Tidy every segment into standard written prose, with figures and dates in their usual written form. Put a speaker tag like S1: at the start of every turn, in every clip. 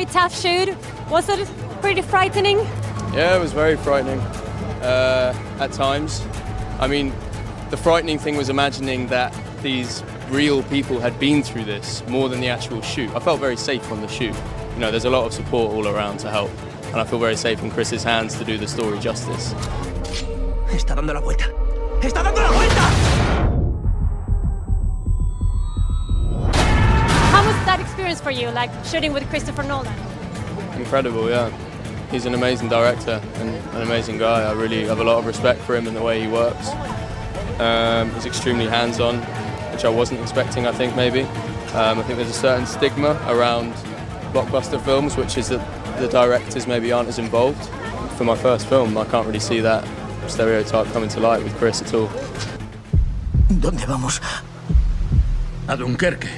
S1: very tough shoot. Was it pretty frightening?
S2: Yeah, it was very frightening at times. I mean, the frightening thing was imagining that these real people had been through this more than the actual shoot. I felt very safe on the shoot. You know, there's a lot of support all around to help, and I feel very safe in Chris's hands to do the story justice.
S3: Está dando la vuelta. Está dando la vuelta.
S1: How was that experience for you, like shooting with Christopher Nolan?
S2: Incredible, yeah. He's an amazing director and an amazing guy. I really have a lot of respect for him and the way he works. He's extremely hands-on, which I wasn't expecting, I think, maybe. I think there's a certain stigma around blockbuster films, which is that the directors maybe aren't as involved. For my first film, I can't really see that stereotype coming to light with Chris at all.
S3: ¿Dónde vamos? A Dunkerque.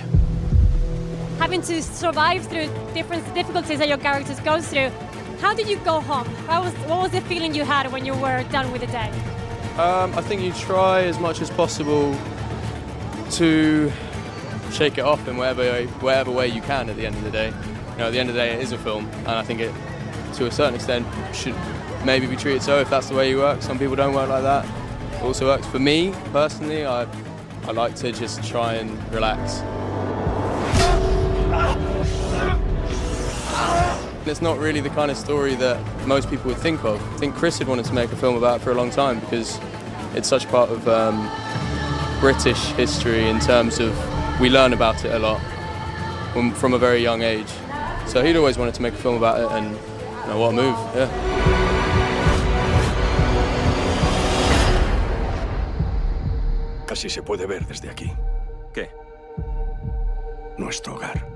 S1: Having to survive through different difficulties that your characters go through, how did you go home? What was the feeling you had when you were done with the day?
S2: I think you try as much as possible to shake it off in whatever way you can at the end of the day. You know, at the end of the day, it is a film, and I think it, to a certain extent, should maybe be treated so if that's the way you work. Some people don't work like that. It also works for me, personally. I like to just try and relax. It's not really the kind of story that most people would think of. I think Chris had wanted to make a film about it for a long time because it's such part of British history in terms of we learn about it a lot from a very young age. So he'd always wanted to make a film about it, and you know, what a move, yeah.
S4: Casi se puede ver desde aquí.
S3: ¿Qué?
S4: Nuestro hogar.